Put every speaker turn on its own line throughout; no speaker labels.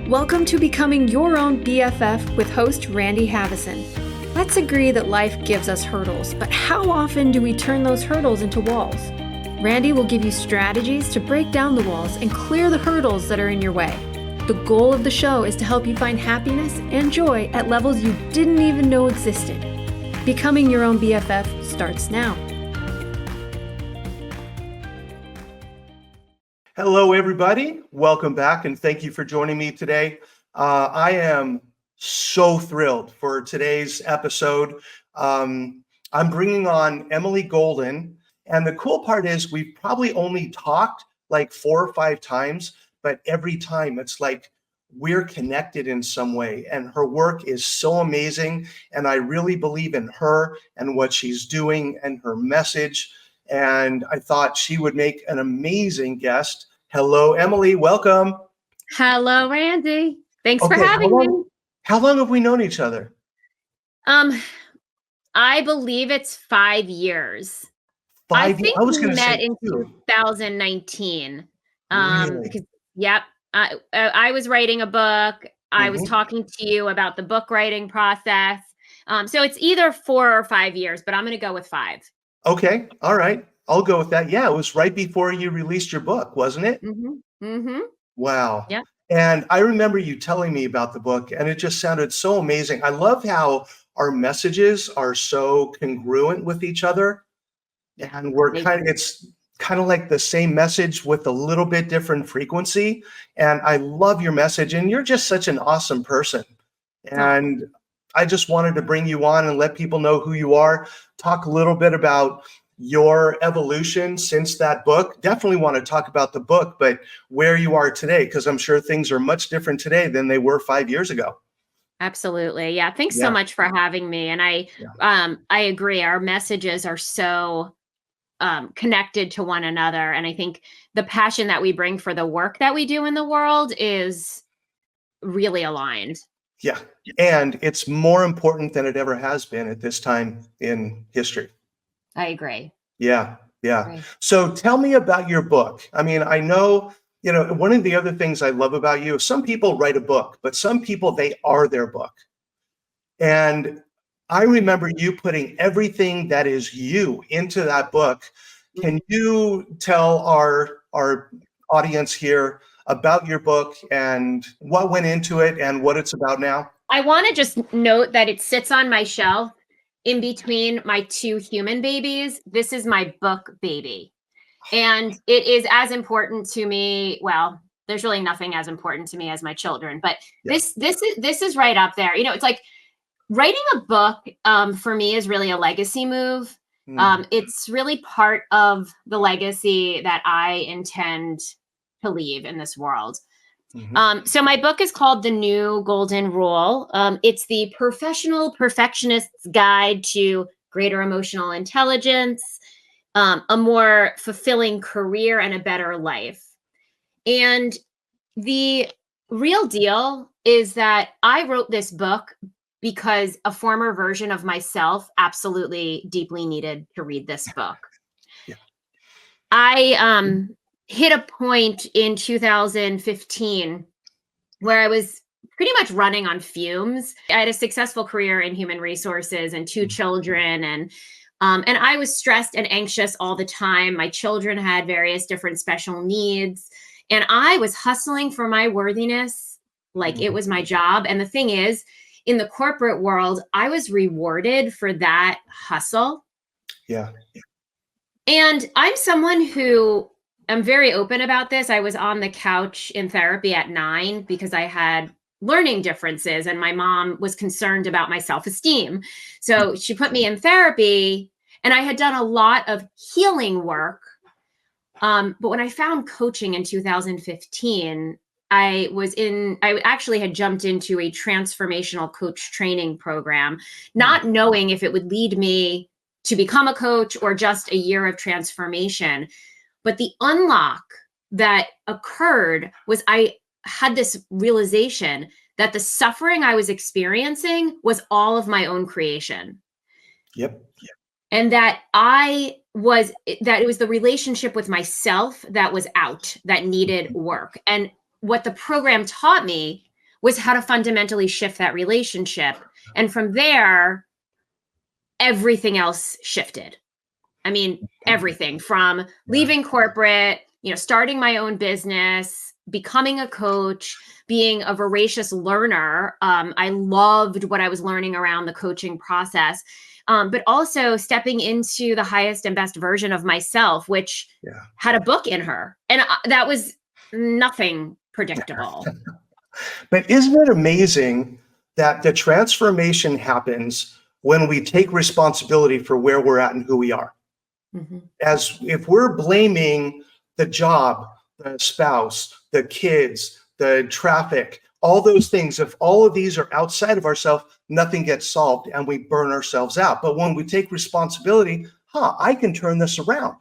Welcome to Becoming Your Own BFF with host Randy Haveson. Let's agree that life gives us hurdles, but how often do we turn those hurdles into walls? Randy will give you strategies to break down the walls and clear the hurdles that are in your way. The goal of the show is to help you find happiness and joy at levels you didn't even know existed. Becoming Your Own BFF starts now.
Hello, everybody. Welcome back, and thank you for joining me today. I am so thrilled for today's episode. I'm bringing on Emily Golden, and the cool part is we've probably only talked like 4 or 5 times, but every time it's like we're connected in some way, and her work is so amazing, and I really believe in her and what she's doing and her message. And I thought she would make an amazing guest. Hello, Emily. Welcome.
Hello, Randy. Thanks for having me.
How long have we known each other?
I believe it's 5 years.
5
I think we met in 2019.
Really?
Because I was writing a book. I was talking to you about the book writing process. So it's either 4 or 5 years, but I'm going to go with 5.
Okay. All right. I'll go with that. Yeah, it was right before you released your book, wasn't it? Wow.
Yeah.
And I remember you telling me about the book, and it just sounded so amazing. I love how our messages are so congruent with each other. And it's kind of like the same message with a little bit different frequency. And I love your message, and you're just such an awesome person. And I just wanted to bring you on and let people know who you are, talk a little bit about your evolution since that book. Definitely want to talk about the book, but where you are today, because I'm sure things are much different today than they were 5 years ago.
Absolutely. Yeah. Thanks so much for having me. And I agree. Our messages are so connected to one another. And I think the passion that we bring for the work that we do in the world is really aligned.
Yeah. And it's more important than it ever has been at this time in history.
I agree.
Yeah. So tell me about your book. I mean, I know, one of the other things I love about you, some people write a book, but some people, they are their book. And I remember you putting everything that is you into that book. Can you tell our audience here about your book and what went into it and what it's about now?
I want to just note that it sits on my shelf in between my 2 human babies. This is my book baby. And it is as important to me. Well, there's really nothing as important to me as my children, but this is right up there. It's like writing a book for me is really a legacy move. It's really part of the legacy that I intend to leave in this world. So my book is called The New Golden Rule. It's the professional perfectionist's guide to greater emotional intelligence, a more fulfilling career, and a better life. And the real deal is that I wrote this book because a former version of myself absolutely deeply needed to read this book. I hit a point in 2015 where I was pretty much running on fumes. I had a successful career in human resources and 2 children, and I was stressed and anxious all the time. My children had various different special needs, and I was hustling for my worthiness like it was my job. And the thing is, in the corporate world, I was rewarded for that hustle.
Yeah.
And I'm someone who, I'm very open about this. I was on the couch in therapy at 9 because I had learning differences, and my mom was concerned about my self-esteem. So she put me in therapy, and I had done a lot of healing work. But when I found coaching in 2015, I actually had jumped into a transformational coach training program, not knowing if it would lead me to become a coach or just a year of transformation. But the unlock that occurred was I had this realization that the suffering I was experiencing was all of my own creation.
Yep.
And that it was the relationship with myself that was out, that needed work. And what the program taught me was how to fundamentally shift that relationship. And from there, everything else shifted. I mean, everything from leaving corporate, starting my own business, becoming a coach, being a voracious learner. I loved what I was learning around the coaching process, but also stepping into the highest and best version of myself, which had a book in her. And that was nothing predictable.
But isn't it amazing that the transformation happens when we take responsibility for where we're at and who we are?
Mm-hmm.
As if we're blaming the job, the spouse, the kids, the traffic, all those things, if all of these are outside of ourselves, nothing gets solved and we burn ourselves out. But when we take responsibility, I can turn this around.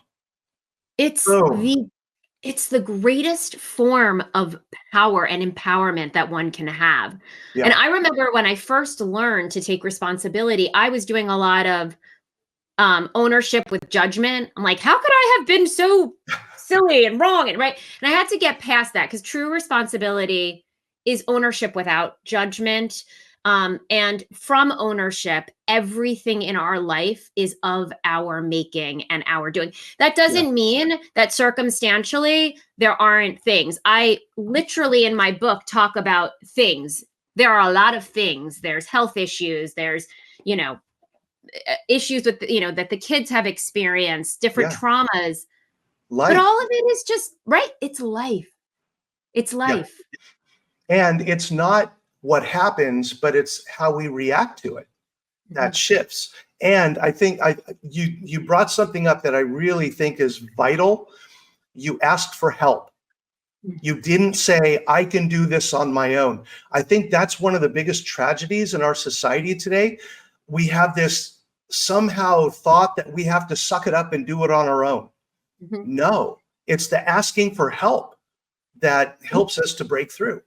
It's the greatest form of power and empowerment that one can have.
Yeah.
And I remember when I first learned to take responsibility, I was doing a lot of ownership with judgment. I'm like, how could I have been so silly and wrong and right? And I had to get past that, because true responsibility is ownership without judgment. And from ownership, everything in our life is of our making and our doing. That doesn't mean that circumstantially there aren't things. I literally in my book talk about things. There are a lot of things. There's health issues. There's, issues with, that the kids have experienced, different traumas.
Life.
But all of it is just, it's life. It's life.
Yeah. And it's not what happens, but it's how we react to it that shifts. And I think you brought something up that I really think is vital. You asked for help. You didn't say, I can do this on my own. I think that's one of the biggest tragedies in our society today. We have this somehow thought that we have to suck it up and do it on our own. No, it's the asking for help that helps us to break through.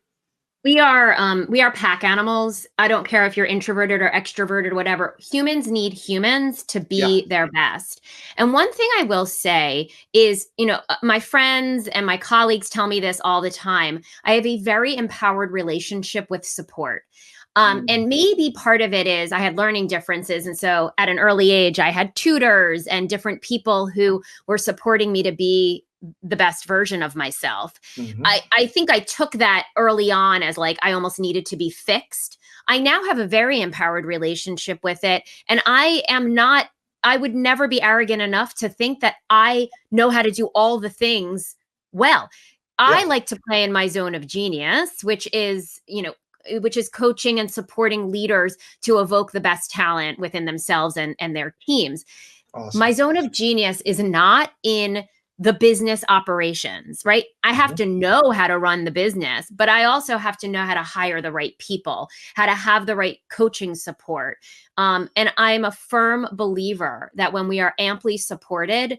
We are pack animals. I don't care if you're introverted or extroverted or whatever. Humans need humans to be their best. And one thing I will say is, my friends and my colleagues tell me this all the time. I have a very empowered relationship with support. And maybe part of it is I had learning differences. And so at an early age, I had tutors and different people who were supporting me to be the best version of myself. I think I took that early on as like, I almost needed to be fixed. I now have a very empowered relationship with it. And I would never be arrogant enough to think that I know how to do all the things well. I like to play in my zone of genius, which is coaching and supporting leaders to evoke the best talent within themselves and their teams. Awesome. My zone of genius is not in the business operations, right? I have to know how to run the business, but I also have to know how to hire the right people, how to have the right coaching support. And I'm a firm believer that when we are amply supported,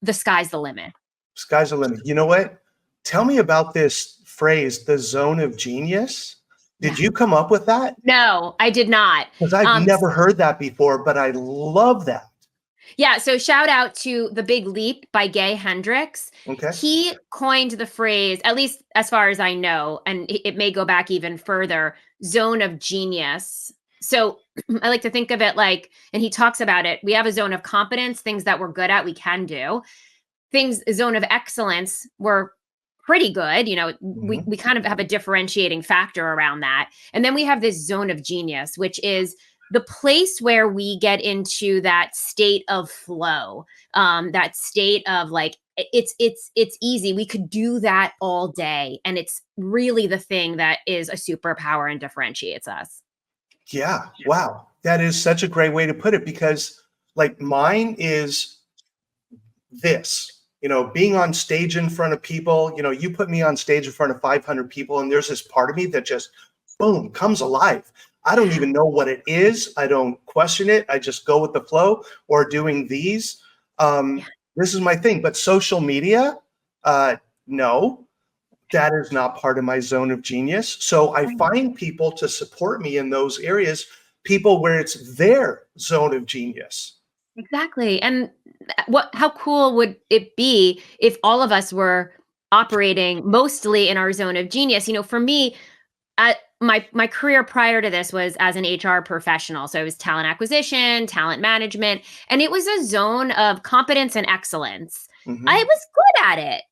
the sky's the limit.
Sky's the limit. You know what? Tell me about this phrase, the zone of genius. Did you come up with that?
No, I did not.
Because I've never heard that before, but I love that.
Yeah, so shout out to The Big Leap by Gay Hendricks.
Okay.
He coined the phrase, at least as far as I know, and it may go back even further, zone of genius. So I like to think of it like, and he talks about it, we have a zone of competence, things that we're good at, we can do. A zone of excellence, we're pretty good. We kind of have a differentiating factor around that. And then we have this zone of genius, which is the place where we get into that state of flow, that state of like, it's easy. We could do that all day. And it's really the thing that is a superpower and differentiates us.
Yeah. Wow. That is such a great way to put it, because like mine is this. Being on stage in front of people, you put me on stage in front of 500 people and there's this part of me that just, boom, comes alive. I don't even know what it is. I don't question it. I just go with the flow, or doing these. This is my thing. But social media, no, that is not part of my zone of genius. So I find people to support me in those areas, people where it's their zone of genius.
Exactly. And how cool would it be if all of us were operating mostly in our zone of genius? For me, my career prior to this was as an HR professional. So it was talent acquisition, talent management, and it was a zone of competence and excellence. I
Mhm.
was good at it.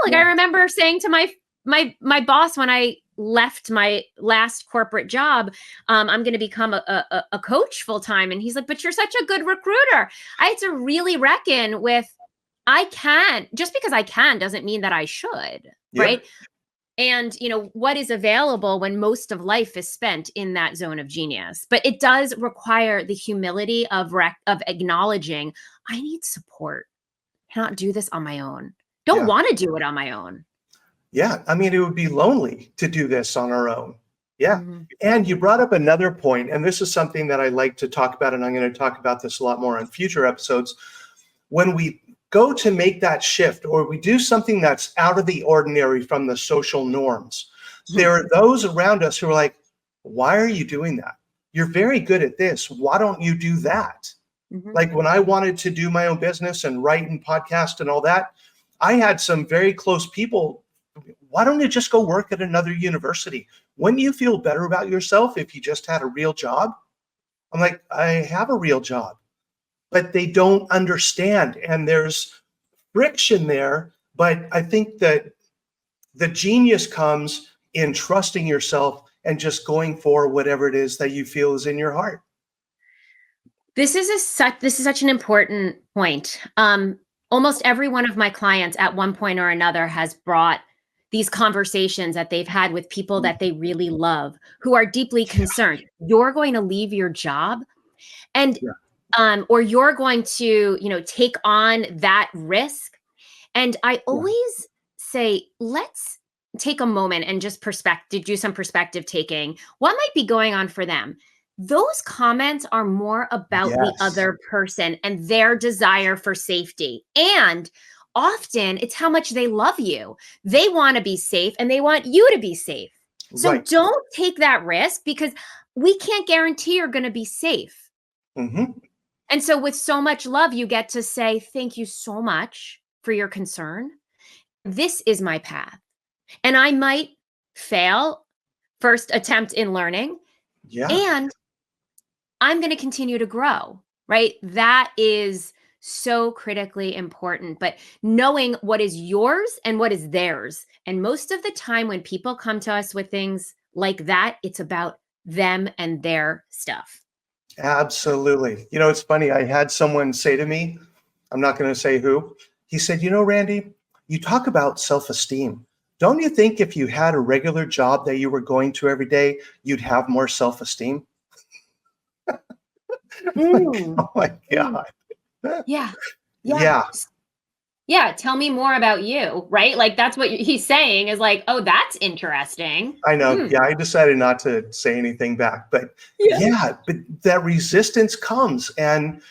Like I
Yeah.
remember saying to my boss when I left my last corporate job, I'm going to become a coach full time. And he's like, but you're such a good recruiter. I had to really reckon with just because I can doesn't mean that I should.
Yep.
Right. And what is available when most of life is spent in that zone of genius. But it does require the humility of acknowledging I need support. I cannot do this on my own. Don't
Yeah.
want to do it on my own.
Yeah. I mean, it would be lonely to do this on our own. Yeah.
Mhm.
And you brought up another point, and this is something that I like to talk about, and I'm going to talk about this a lot more on future episodes. When we go to make that shift, or we do something that's out of the ordinary from the social norms, there are those around us who are like, why are you doing that? You're very good at this. Why don't you do that?
Mhm.
Like when I wanted to do my own business and write and podcast and all that, I had some very close people. Why don't you just go work at another university? Wouldn't you feel better about yourself if you just had a real job? I'm like, I have a real job, but they don't understand. And there's friction there. But I think that the genius comes in trusting yourself and just going for whatever it is that you feel is in your heart.
This is such an important point. Almost every one of my clients at one point or another has brought these conversations that they've had with people that they really love, who are deeply concerned. You're going to leave your job, and
Yeah.
or you're going to, take on that risk. And I
Yeah.
always say, let's take a moment and just do some perspective taking. What might be going on for them? Those comments are more about the
Yes.
other person and their desire for safety. And often it's how much they love you. They want to be safe and they want you to be safe. So
Right.
don't take that risk because we can't guarantee you're going to be safe.
Hmm.
And so, with so much love, you get to say, thank you so much for your concern. This is my path. And I might fail first attempt in learning,
Yeah.
and I'm going to continue to grow, right? That is so critically important. But knowing what is yours and what is theirs. And most of the time, when people come to us with things like that, it's about them and their stuff.
Absolutely. It's funny. I had someone say to me, I'm not going to say who, he said, Randy, you talk about self-esteem. Don't you think if you had a regular job that you were going to every day, you'd have more self-esteem? Like,
Mm.
oh my
Mm.
God.
Yeah. Yeah.
Yeah,
Yeah. Tell me more about you, right? Like that's what he's saying is like, oh, that's interesting.
I know.
Hmm.
Yeah, I decided not to say anything back, but
Yeah.
yeah, but that resistance comes, and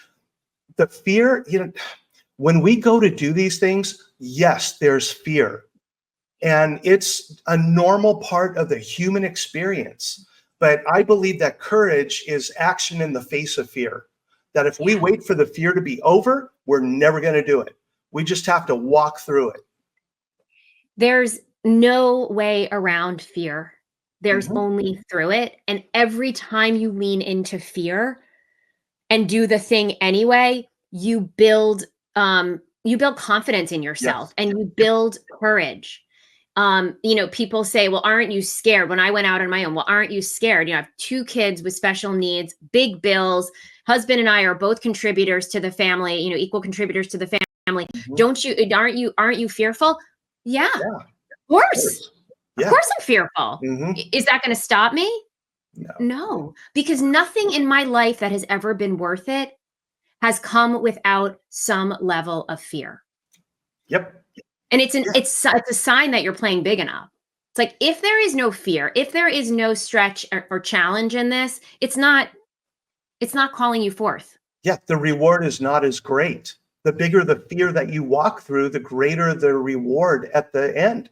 the fear, when we go to do these things, yes, there's fear. And it's a normal part of the human experience. But I believe that courage is action in the face of fear. That if we
Yeah.
wait for the fear to be over, we're never going to do it. We just have to walk through it.
There's no way around fear. There's
Mhm.
only through it. And every time you lean into fear and do the thing anyway, you build confidence in yourself
Yes.
and you
Yep.
build courage. People say, well, aren't you scared? When I went out on my own, well, aren't you scared? I have 2 kids with special needs, big bills. Husband and I are both contributors to the family, equal contributors to the family.
Mhm.
Aren't you fearful? Yeah,
Yeah,
of
of
course.
course.
Of
Yeah.
course I'm fearful.
Hmm.
Is that going to stop me?
No.
No, because nothing in my life that has ever been worth it has come without some level of fear.
Yep.
And it's
Yeah.
a sign that you're playing big enough. It's like if there is no fear, if there is no stretch or challenge in this, it's not calling you forth.
Yeah. The reward is not as great. The bigger the fear that you walk through, the greater the reward at the end.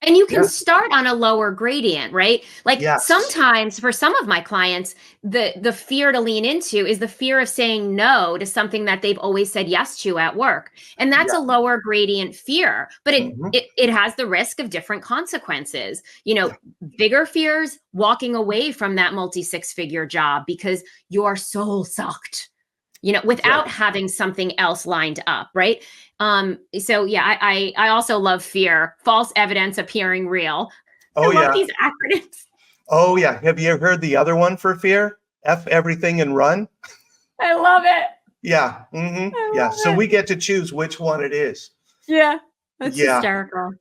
And you can
Yeah.
start on a lower gradient, right? Like
Yes.
sometimes for some of my clients, the fear to lean into is the fear of saying no to something that they've always said yes to at work. And that's
Yeah.
a lower gradient fear, but it
Mhm.
it, it has the risk of different consequences.
Yeah.
Bigger fears, walking away from that multi-six-figure job because your soul sucked,
Right.
without having something else lined up, right? So yeah, I also love fear, false evidence appearing real. I
Oh,
love
yeah.
these acronyms.
Oh, yeah. Have you ever heard the other one for fear? F everything and run?
I love it.
Yeah.
I
Yeah. So
love it.
we get to choose which one it is.
Yeah, that's
Yeah.
hysterical.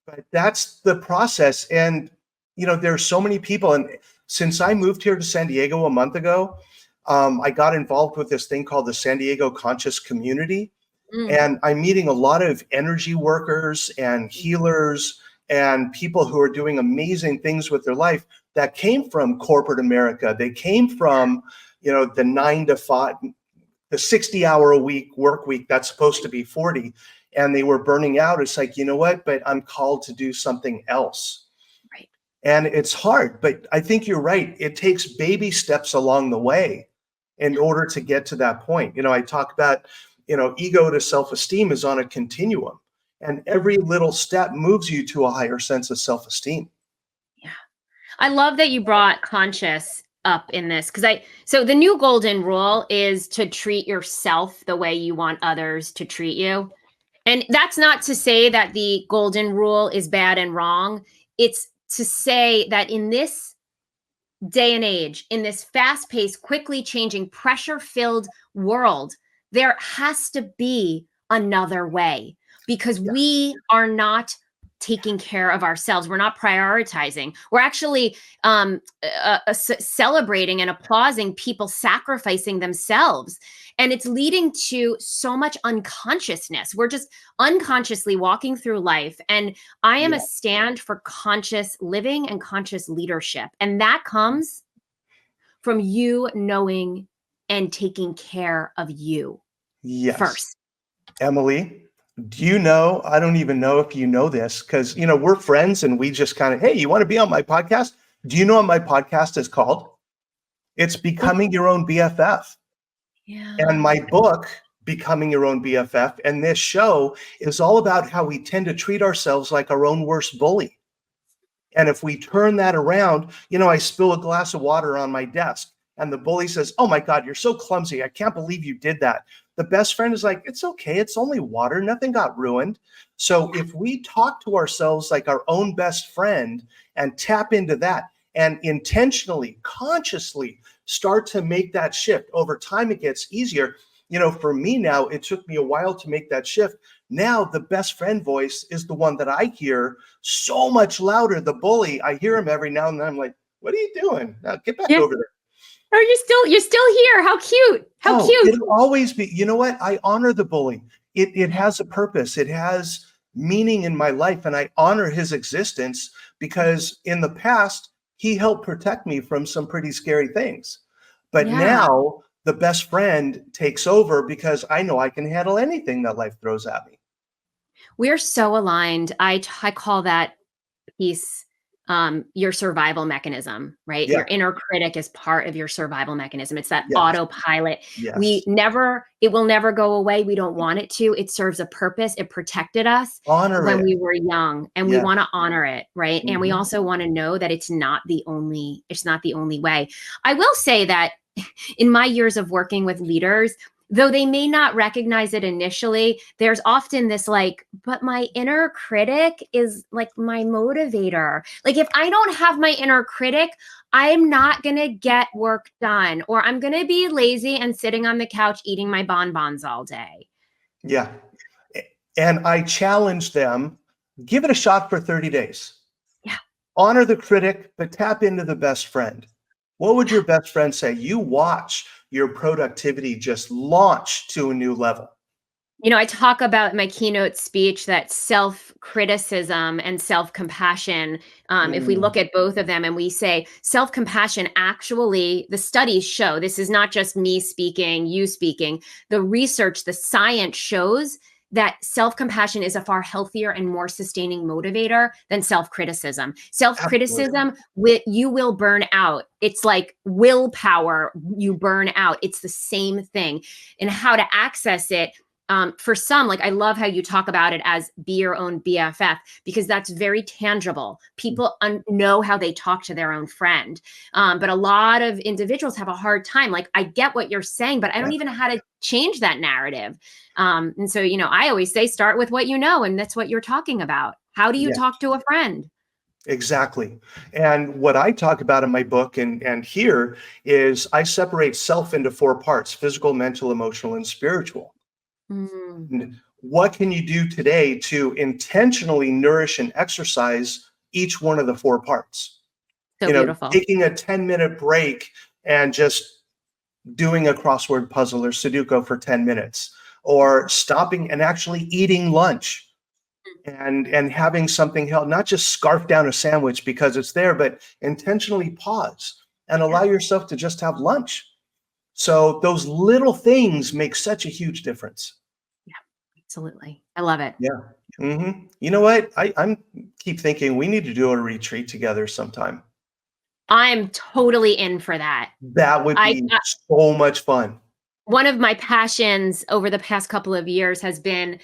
But that's the process. And, there's so many people. And since I moved here to San Diego a month ago, I got involved with this thing called the San Diego Conscious Community.
Mm.
And I'm meeting a lot of energy workers and healers and people who are doing amazing things with their life that came from corporate America. They came from, the 9 to 5, the 60-hour a week work week that's supposed to be 40. And they were burning out. It's like, you know what? But I'm called to do something else.
Right.
And it's hard, but I think you're right. It takes baby steps along the way in order to get to that point. I talk about, ego to self-esteem is on a continuum, and every little step moves you to a higher sense of self-esteem.
Yeah. I love that you brought conscious up in this so the new golden rule is to treat yourself the way you want others to treat you. And that's not to say that the golden rule is bad and wrong. It's to say that in this day and age, in this fast paced, quickly changing, pressure filled world, there has to be another way because
Yeah.
we are not taking care of ourselves. We're not prioritizing. We're actually celebrating and applauding people sacrificing themselves. And it's leading to so much unconsciousness. We're just unconsciously walking through life. And I am
Yeah.
a stand for conscious living and conscious leadership. And that comes from you knowing and taking care of you
Yes.
first.
Emily, do you know, I don't even know if you know this, because, we're friends and we just kind of, hey, you want to be on my podcast? Do you know what my podcast is called? It's Becoming Your Own BFF.
Yeah.
And my book, Becoming Your Own BFF, and this show is all about how we tend to treat ourselves like our own worst bully. And if we turn that around, I spill a glass of water on my desk and the bully says, "Oh my God, you're so clumsy. I can't believe you did that." The best friend is like, "It's okay. It's only water. Nothing got ruined." So if we talk to ourselves like our own best friend and tap into that and intentionally, consciously start to make that shift, over time, it gets easier. For me now, it took me a while to make that shift. Now the best friend voice is the one that I hear so much louder. The bully, I hear him every now and then. I'm like, "What are you doing? Now get back
Yeah.
over there."
Oh, you're still here. How cute. How
Oh,
cute.
it'll always be. You know what? I honor the bully. It has a purpose. It has meaning in my life, and I honor his existence because in the past he helped protect me from some pretty scary things. But
Yeah.
now the best friend takes over because I know I can handle anything that life throws at me.
We're so aligned. I call that piece your survival mechanism, right?
Yeah.
Your inner critic is part of your survival mechanism. It's that
Yes.
autopilot.
Yes.
It will never go away. We don't want it to. It serves a purpose. It protected us
Honor
when
it.
we were young, and we
Yes.
want to honor it, right? And we
Mhm.
also want to know that it's not the only way. I will say that in my years of working with leaders, though they may not recognize it initially, there's often this like, but my inner critic is like my motivator. Like, if I don't have my inner critic, I'm not going to get work done, or I'm going to be lazy and sitting on the couch eating my bonbons all day.
Yeah. And I challenge them, give it a shot for 30 days.
Yeah.
Honor the critic, but tap into the best friend. What would your best friend say? You watch your productivity just launch to a new level.
I talk about in my keynote speech that self-criticism and self-compassion, if we look at both of them and we say self-compassion, actually, the studies show, this is not just me speaking, you speaking, the research, the science shows that self-compassion is a far healthier and more sustaining motivator than self-criticism. Self-criticism, you will burn out. It's like willpower, you burn out. It's the same thing. And how to access it, for some, like I love how you talk about it as be your own BFF, because that's very tangible. People know how they talk to their own friend. But a lot of individuals have a hard time. Like, I get what you're saying, but I don't even know how to change that narrative. And so, I always say, start with what you know, and that's what you're talking about. How do you talk to a friend?
Exactly. And what I talk about in my book and here is I separate self into 4 parts: physical, mental, emotional, and spiritual. And what can you do today to intentionally nourish and exercise each one of the 4 parts?
So beautiful.
Taking a 10-minute break and just doing a crossword puzzle or Sudoku for 10 minutes, or stopping and actually eating lunch and having something held, not just scarf down a sandwich because it's there, but intentionally pause and allow yourself to just have lunch. So those little things make such a huge difference.
Yeah, absolutely. I love it.
Yeah. Mm-hmm. You know what? I'm keep thinking we need to do a retreat together sometime.
I'm totally in for that.
That would be so much fun.
One of my passions over the past couple of years has been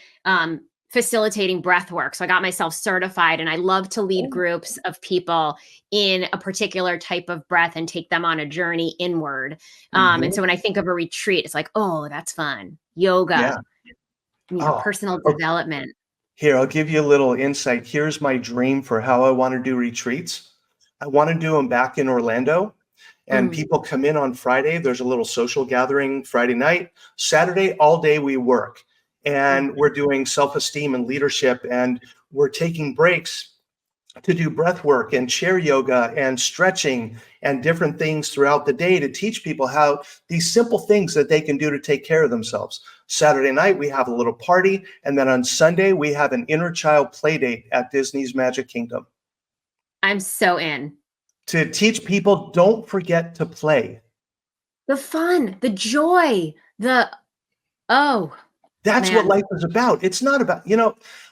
facilitating breath work. So I got myself certified, and I love to lead groups of people in a particular type of breath and take them on a journey inward. And so when I think of a retreat, it's like, oh, that's fun. Yoga, personal development.
Here, I'll give you a little insight. Here's my dream for how I want to do retreats. I want to do them back in Orlando, and people come in on Friday. There's a little social gathering Friday night. Saturday, all day we work. And we're doing self-esteem and leadership, and we're taking breaks to do breath work and chair yoga and stretching and different things throughout the day to teach people how these simple things that they can do to take care of themselves. Saturday night, we have a little party. And then on Sunday, we have an inner child play date at Disney's Magic Kingdom.
I'm so in.
To teach people, don't forget to play.
The fun, the joy,
That's what life is about. It's not about,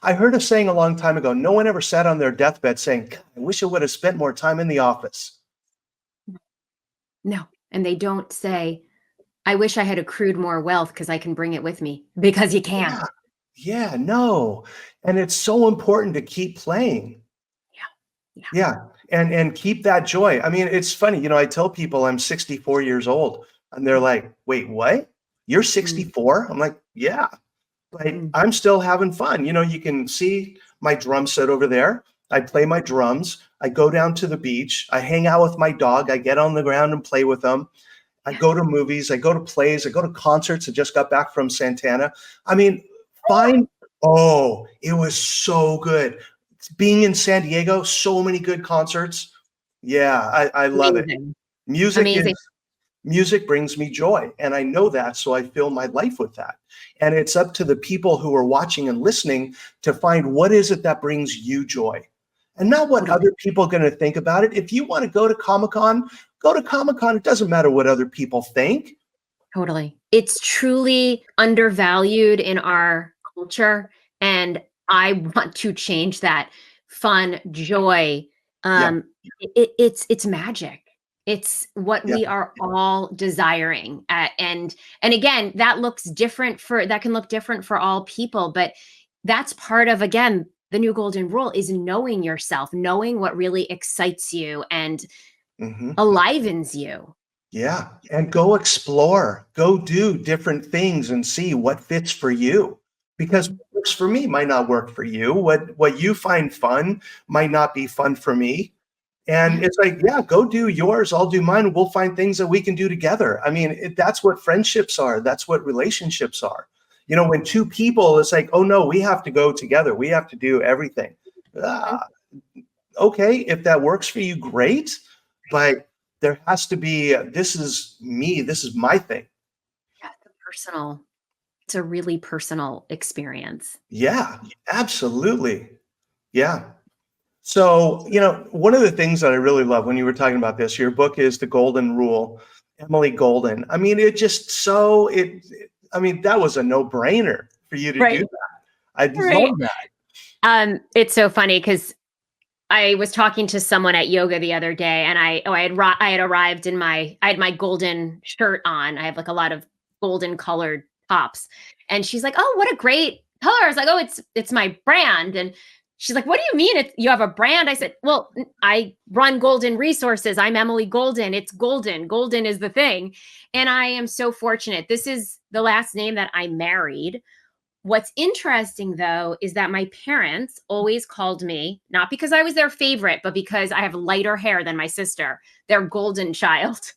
I heard a saying a long time ago, no one ever sat on their deathbed saying, God, I wish I would have spent more time in the office.
No. And they don't say, I wish I had accrued more wealth because I can bring it with me, because you can't.
Yeah, no. And it's so important to keep playing. Yeah. And keep that joy. I mean, it's funny, I tell people I'm 64 years old, and they're like, wait, what? You're 64? I'm like, yeah, but I'm still having fun. You can see my drum set over there. I play my drums. I go down to the beach. I hang out with my dog. I get on the ground and play with them. I go to movies. I go to plays. I go to concerts. I just got back from Santana. I mean, fine. Oh, it was so good. Being in San Diego, so many good concerts. Yeah, I love it. Music brings me joy, and I know that, so I fill my life with that. And it's up to the people who are watching and listening to find what is it that brings you joy, and not what other people are going to think about it. If you want to go to Comic-Con, go to Comic-Con. It doesn't matter what other people think.
Totally. It's truly undervalued in our culture, and I want to change that. Fun, joy. It's magic. It's what we are all desiring. And again, that can look different for all people, but that's part of, again, the new golden rule is knowing yourself, knowing what really excites you and enlivens you.
Yeah. And go explore, go do different things and see what fits for you, because what works for me might not work for you. What you find fun might not be fun for me. And it's like, yeah, go do yours. I'll do mine. We'll find things that we can do together. I mean, that's what friendships are. That's what relationships are. When 2 people, it's like, oh no, we have to go together. We have to do everything. Okay, if that works for you, great. But there has to be, this is me. This is my thing.
Yeah, it's a really personal experience.
Yeah, absolutely. Yeah. So, one of the things that I really love when you were talking about this, your book is The Golden Rule, Emily Golden. I mean, that was a no-brainer for you to do that. I
Right.
love that.
It's so funny because I was talking to someone at yoga the other day, and I had arrived in I had my golden shirt on. I have like a lot of golden colored tops, and she's like, "Oh, what a great color!" I was like, "Oh, it's my brand." And she's like, "What do you mean you have a brand?" I said, "Well, I run Golden Resources. I'm Emily Golden. It's golden. Golden is the thing." And I am so fortunate. This is the last name that I married. What's interesting, though, is that my parents always called me, not because I was their favorite, but because I have lighter hair than my sister, their golden child.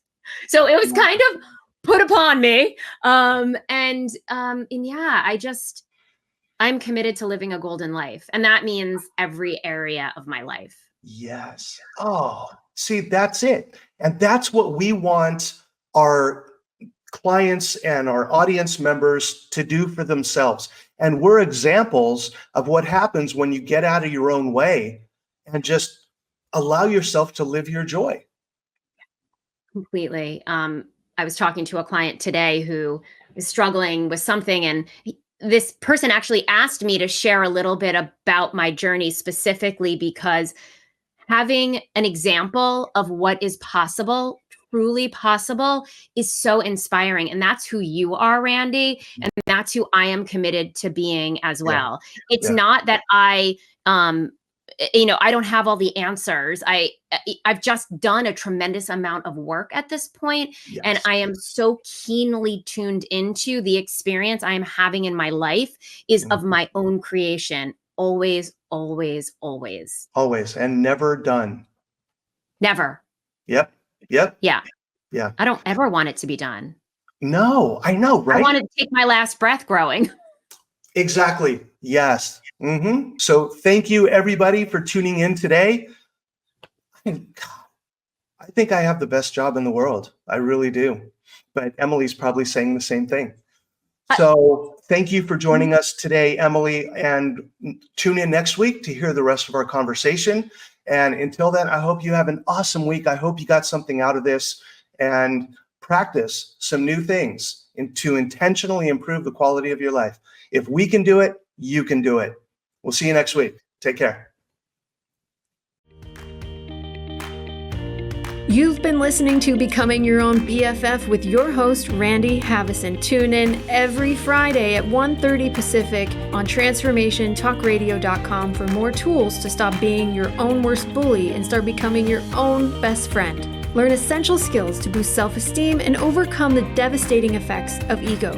So it was kind of put upon me. And yeah, I'm committed to living a golden life. And that means every area of my life.
Yes. Oh, see, that's it. And that's what we want our clients and our audience members to do for themselves. And we're examples of what happens when you get out of your own way and just allow yourself to live your joy.
Completely. I was talking to a client today who is struggling with something, and this person actually asked me to share a little bit about my journey specifically because having an example of what is possible, truly possible, is so inspiring. And that's who you are, Randy. And that's who I am committed to being as well. Yeah. It's not that I don't have all the answers. I've just done a tremendous amount of work at this point, yes. And I am so keenly tuned into the experience I am having in my life is of my own creation. Always, always, always.
Always, and never done.
Never.
Yep.
Yeah.
Yeah.
I don't ever want it to be done.
No, I know, right?
I want to take my last breath growing.
Exactly. Yes. So thank you, everybody, for tuning in today. I think I have the best job in the world. I really do. But Emily's probably saying the same thing. So thank you for joining us today, Emily, and tune in next week to hear the rest of our conversation. And until then, I hope you have an awesome week. I hope you got something out of this and practice some new things to intentionally improve the quality of your life. If we can do it, you can do it. We'll see you next week. Take care.
You've been listening to Becoming Your Own BFF with your host, Randy Haveson. Tune in every Friday at 1:30 Pacific on transformationtalkradio.com for more tools to stop being your own worst bully and start becoming your own best friend. Learn essential skills to boost self-esteem and overcome the devastating effects of ego.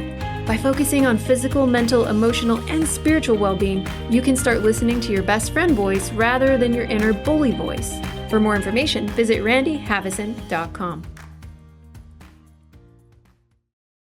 By focusing on physical, mental, emotional, and spiritual well-being, you can start listening to your best friend voice rather than your inner bully voice. For more information, visit randyhaveson.com.